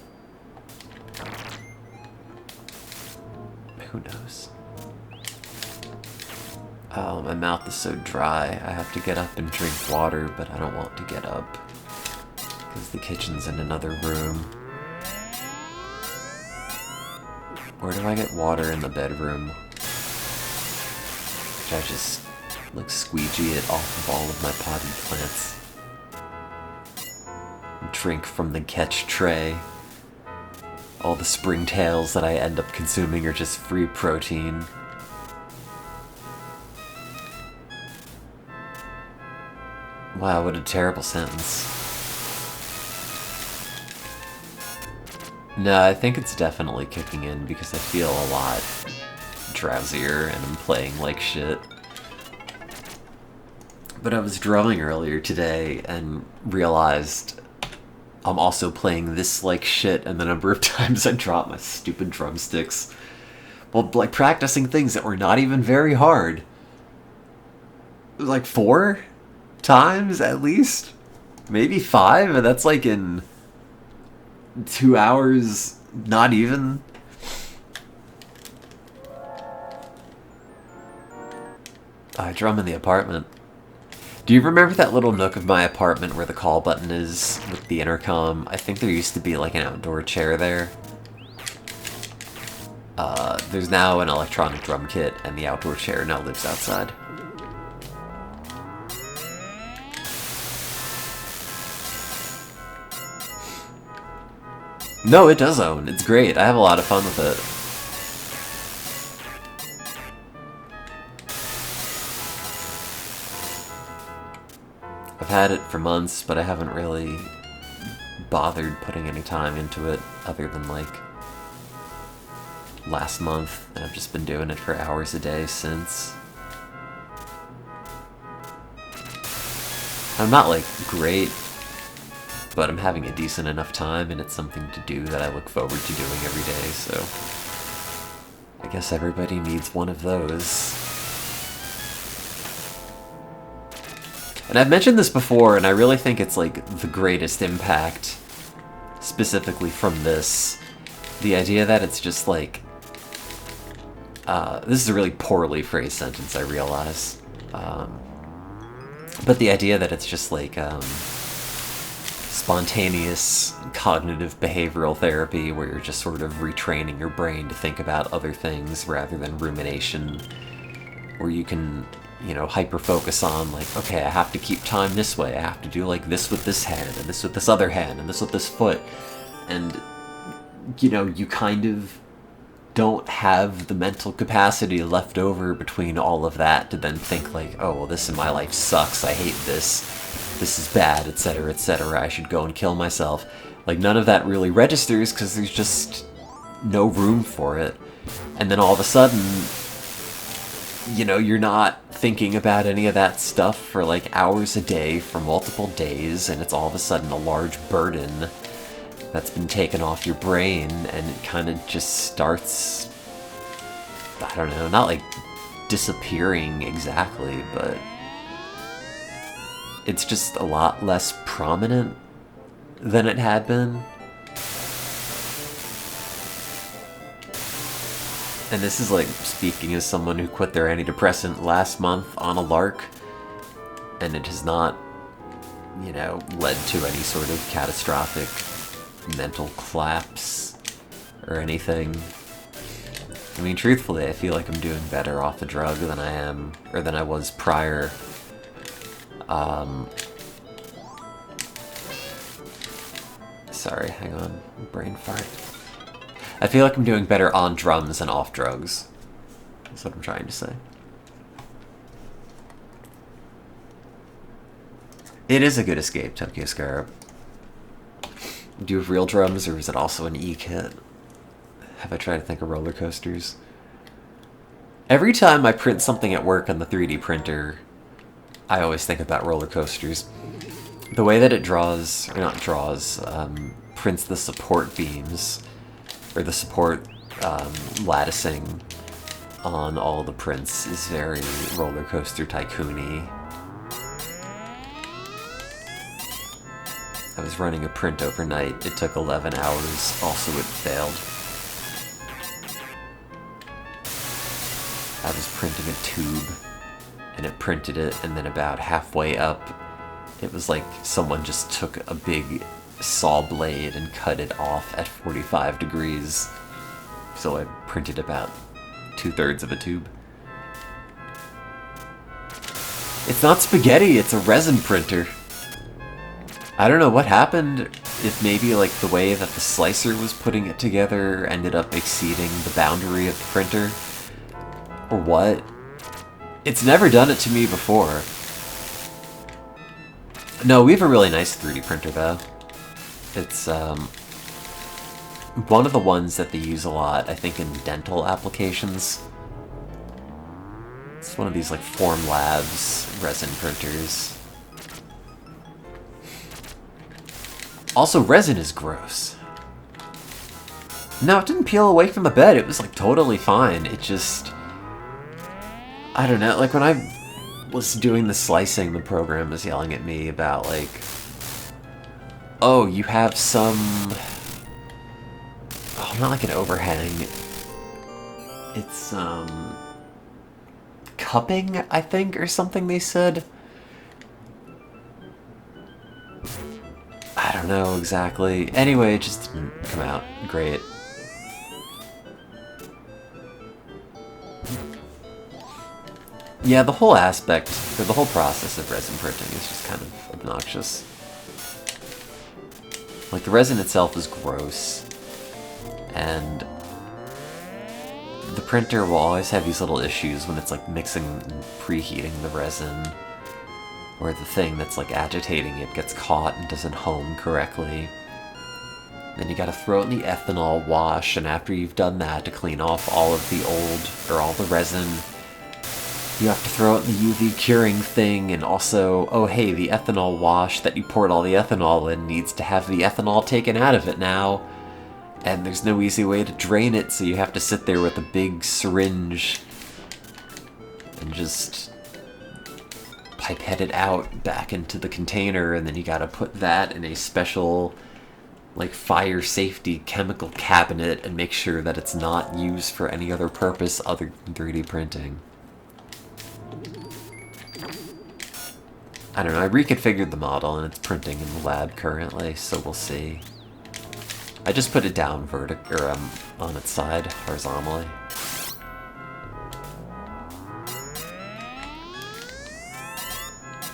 who knows? Oh, my mouth is so dry. I have to get up and drink water, but I don't want to get up because the kitchen's in another room. Where do I get water in the bedroom? Should I just, like, squeegee it off of all of my potted plants? Drink from the catch tray. All the springtails that I end up consuming are just free protein. Wow, what a terrible sentence. No, I think it's definitely kicking in because I feel a lot drowsier and I'm playing like shit. But I was drumming earlier today and realized I'm also playing this like shit, and the number of times I dropped my stupid drumsticks while like practicing things that were not even very hard. Like 4 times at least? Maybe 5, and that's like in 2 hours, not even. I drum in the apartment. Do you remember that little nook of my apartment where the call button is with the intercom? I think there used to be like an outdoor chair there. There's now an electronic drum kit, and the outdoor chair now lives outside. No, it does own. It's great. I have a lot of fun with it. I've had it for months, but I haven't really bothered putting any time into it other than like last month, and I've just been doing it for hours a day since. I'm not like great, but I'm having a decent enough time, and it's something to do that I look forward to doing every day, so I guess everybody needs one of those. And I've mentioned this before, and I really think it's like the greatest impact, specifically from this. The idea that it's just like, this is a really poorly phrased sentence, I realize. But the idea that it's just like spontaneous cognitive behavioral therapy where you're just sort of retraining your brain to think about other things rather than rumination, where you can, you know, hyper-focus on like, okay, I have to keep time this way, I have to do like this with this hand, and this with this other hand, and this with this foot, and, you know, you kind of don't have the mental capacity left over between all of that to then think like, oh, well, this in my life sucks, I hate this is bad, etc., etc., I should go and kill myself. Like, none of that really registers because there's just no room for it. And then all of a sudden, you know, you're not thinking about any of that stuff for like hours a day for multiple days, and it's all of a sudden a large burden that's been taken off your brain, and it kind of just starts, I don't know, not like disappearing exactly, but it's just a lot less prominent than it had been. And this is like speaking as someone who quit their antidepressant last month on a lark, and it has not, you know, led to any sort of catastrophic mental collapse or anything. I mean, truthfully, I feel like I'm doing better off the drug than I am, or than I was prior. Sorry, hang on, brain fart. I feel like I'm doing better on drums than off drugs. That's what I'm trying to say. It is a good escape, Tokyo Scarab. Do you have real drums, or is it also an E-kit? Have I tried to think of roller coasters? Every time I print something at work on the 3D printer, I always think about roller coasters. The way that it draws, or not draws, prints the support beams, or the support latticing on all the prints is very Roller Coaster Tycoon-y. I was running a print overnight. It took 11 hours. Also, it failed. I was printing a tube, and it printed it, and then about halfway up, it was like someone just took a big saw blade and cut it off at 45 degrees. So I printed about 2/3 of a tube. It's not spaghetti, it's a resin printer. I don't know what happened, if maybe like the way that the slicer was putting it together ended up exceeding the boundary of the printer, or what. It's never done it to me before. No, we have a really nice 3D printer though. It's one of the ones that they use a lot, I think, in dental applications. It's one of these like Formlabs resin printers. Also, resin is gross. No, it didn't peel away from the bed. It was like totally fine. It just, I don't know, like when I was doing the slicing, the program was yelling at me about like, oh, you have some, oh, not like an overhang. It's, cupping, I think, or something they said. I don't know exactly. Anyway, it just didn't come out great. Yeah, the whole aspect, or the whole process of resin printing is just kind of obnoxious. Like, the resin itself is gross, and the printer will always have these little issues when it's like mixing and preheating the resin. or the thing that's like agitating it gets caught and doesn't home correctly. Then you gotta throw it in the ethanol wash, and after you've done that, to clean off all of the old, or all the resin, you have to throw it in the UV curing thing, and also, oh hey, the ethanol wash that you poured all the ethanol in needs to have the ethanol taken out of it now. And there's no easy way to drain it, so you have to sit there with a big syringe and just pipette it out back into the container, and then you gotta put that in a special, like, fire safety chemical cabinet and make sure that it's not used for any other purpose other than 3D printing. I don't know, I reconfigured the model and it's printing in the lab currently, so we'll see. I just put it down on its side, horizontally.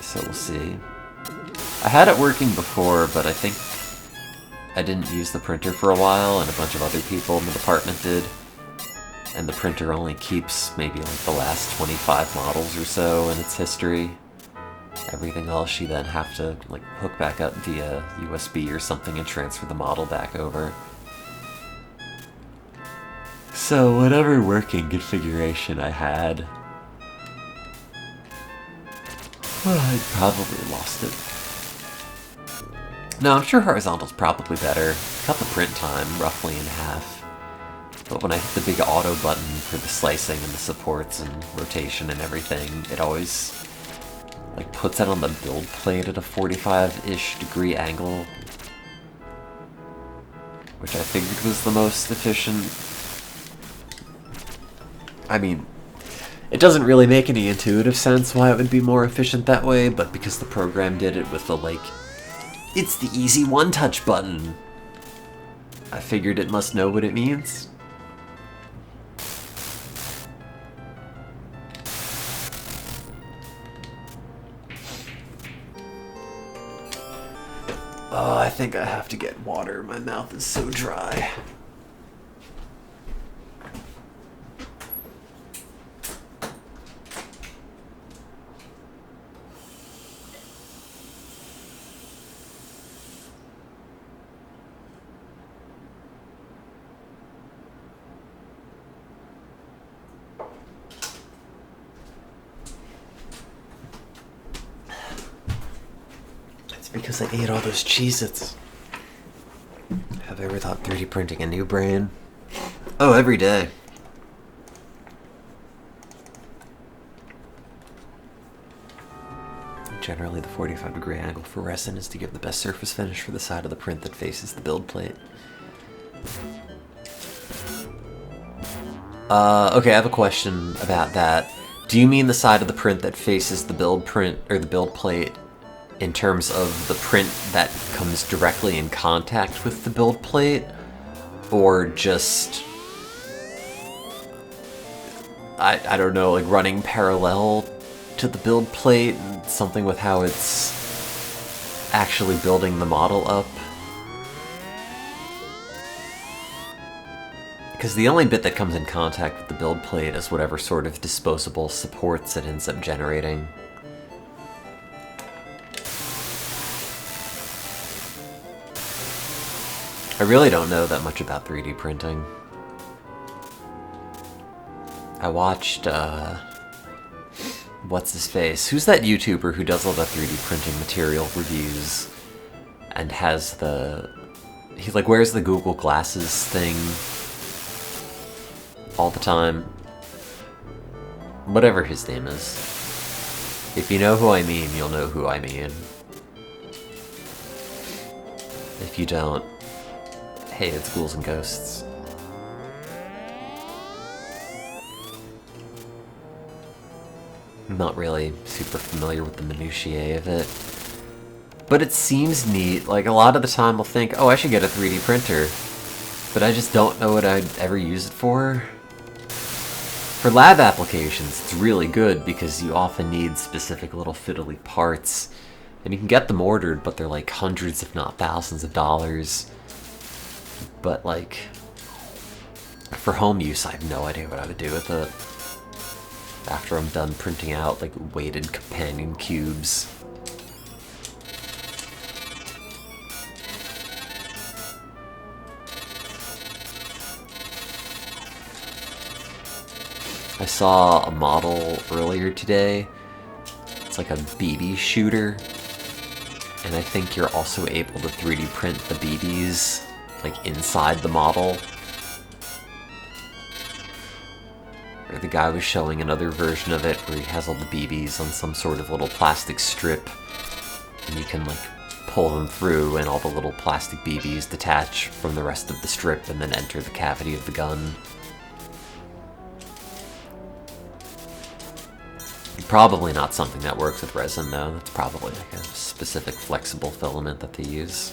So we'll see. I had it working before, but I think I didn't use the printer for a while, and a bunch of other people in the department did. And the printer only keeps maybe like the last 25 models or so in its history. Everything else you then have to like hook back up via USB or something and transfer the model back over. So whatever working configuration I had, well, I probably lost it. No, I'm sure horizontal's probably better. Cut the print time roughly in half. But when I hit the big auto button for the slicing and the supports and rotation and everything, it always like puts it on the build plate at a 45-ish degree angle, which I figured was the most efficient. I mean, it doesn't really make any intuitive sense why it would be more efficient that way, but because the program did it with the, like, it's the easy one-touch button, I figured it must know what it means. Oh, I think I have to get water. My mouth is so dry. Because I ate all those Cheez-Its. Have I ever thought 3D printing a new brain? Oh, every day. Generally, the 45-degree angle for resin is to give the best surface finish for the side of the print that faces the build plate. Okay, I have a question about that. Do you mean the side of the print that faces the build print, or the build plate, in terms of the print that comes directly in contact with the build plate, or just, I don't know, like running parallel to the build plate, and something with how it's actually building the model up? Because the only bit that comes in contact with the build plate is whatever sort of disposable supports it ends up generating. I really don't know that much about 3D printing. I watched, what's his face? Who's that YouTuber who does all the 3D printing material reviews and has he like wears the Google Glasses thing all the time? Whatever his name is. If you know who I mean, you'll know who I mean. If you don't, hey, it's Ghouls and Ghosts. I'm not really super familiar with the minutiae of it. But it seems neat. Like, a lot of the time I'll think, oh, I should get a 3D printer. But I just don't know what I'd ever use it for. For lab applications, it's really good because you often need specific little fiddly parts. And you can get them ordered, but they're like hundreds if not thousands of dollars. But like, for home use, I have no idea what I would do with it. After I'm done printing out like weighted companion cubes. I saw a model earlier today. It's like a BB shooter. And I think you're also able to 3D print the BBs, like, inside the model. Or the guy was showing another version of it where he has all the BBs on some sort of little plastic strip. And you can, like, pull them through and all the little plastic BBs detach from the rest of the strip and then enter the cavity of the gun. Probably not something that works with resin, though. That's probably like a specific flexible filament that they use.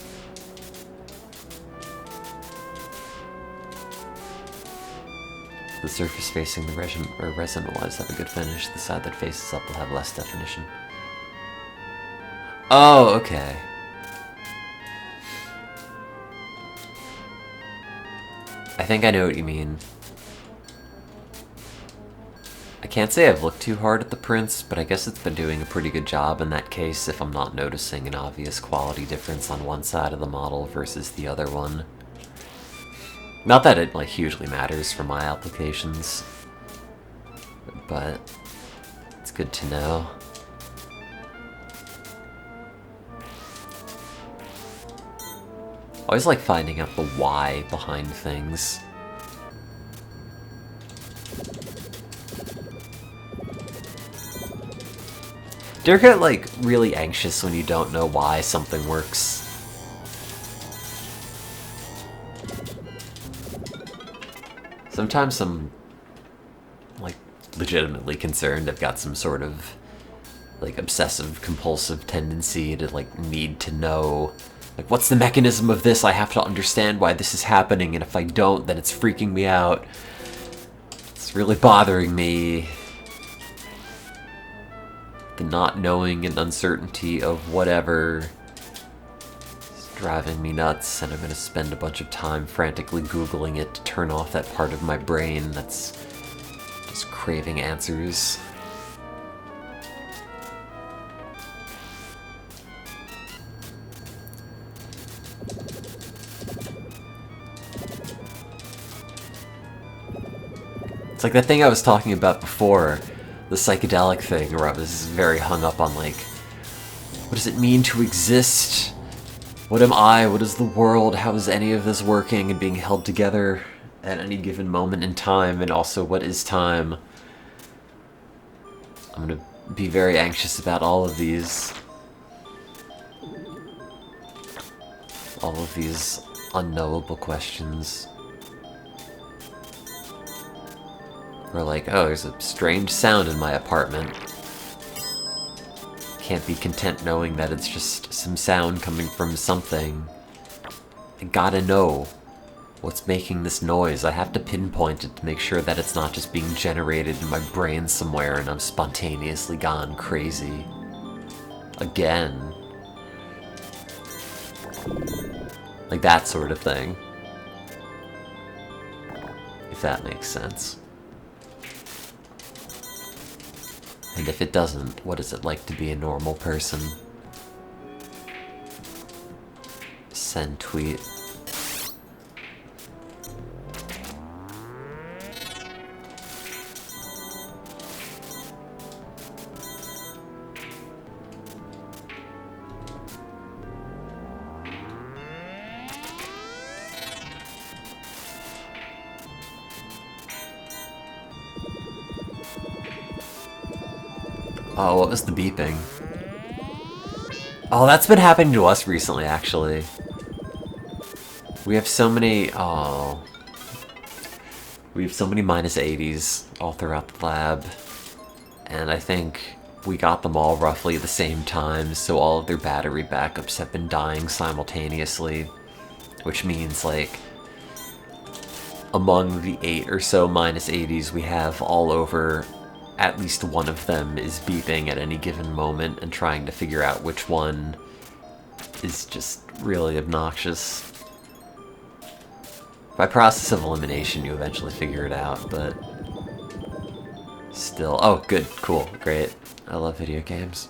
The surface facing the resin will always have a good finish. The side that faces up will have less definition. Oh, okay. I think I know what you mean. I can't say I've looked too hard at the prints, but I guess it's been doing a pretty good job in that case if I'm not noticing an obvious quality difference on one side of the model versus the other one. Not that it, like, hugely matters for my applications, but it's good to know. Always like finding out the why behind things. Do you ever get, like, really anxious when you don't know why something works? Sometimes I'm, like, legitimately concerned I've got some sort of, like, obsessive-compulsive tendency to, like, need to know, like, what's the mechanism of this? I have to understand why this is happening, and if I don't, then it's freaking me out. It's really bothering me. The not knowing and uncertainty of whatever is driving me nuts, and I'm gonna spend a bunch of time frantically Googling it to turn off that part of my brain that's just craving answers. It's like that thing I was talking about before, the psychedelic thing, where I was very hung up on, like, what does it mean to exist? What am I? What is the world? How is any of this working and being held together at any given moment in time? And also, what is time? I'm gonna be very anxious about all of these. All of these unknowable questions. Or like, oh, there's a strange sound in my apartment. Can't be content knowing that it's just some sound coming from something. I gotta know what's making this noise. I have to pinpoint it to make sure that it's not just being generated in my brain somewhere and I'm spontaneously gone crazy. Again. Like that sort of thing. If that makes sense. And if it doesn't, what is it like to be a normal person? Send tweet. Oh, what was the beeping? Oh, that's been happening to us recently, actually. We have so many, we have so many -80s all throughout the lab. And I think we got them all roughly at the same time, so all of their battery backups have been dying simultaneously. Which means, like, among the 8 or so -80s we have all over, at least one of them is beeping at any given moment and trying to figure out which one is just really obnoxious. By process of elimination, you eventually figure it out, but still. Oh, good, cool, great. I love video games.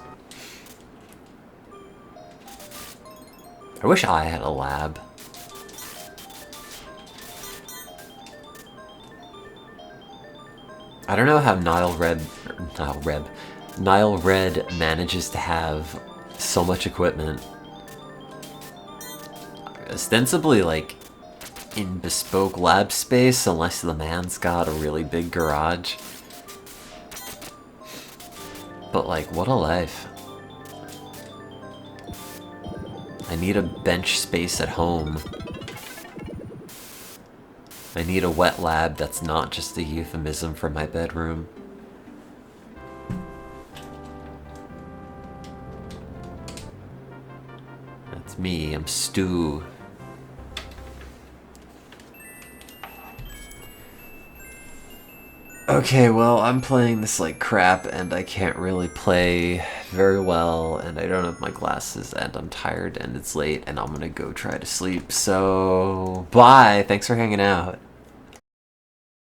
I wish I had a lab. I don't know how Nile Red manages to have so much equipment. Ostensibly, like, in bespoke lab space, unless the man's got a really big garage. But, like, what a life. I need a bench space at home. I need a wet lab that's not just a euphemism for my bedroom. That's me, I'm Stu. Okay, well, I'm playing this like crap, and I can't really play very well, and I don't have my glasses, and I'm tired, and it's late, and I'm gonna go try to sleep. So, bye! Thanks for hanging out.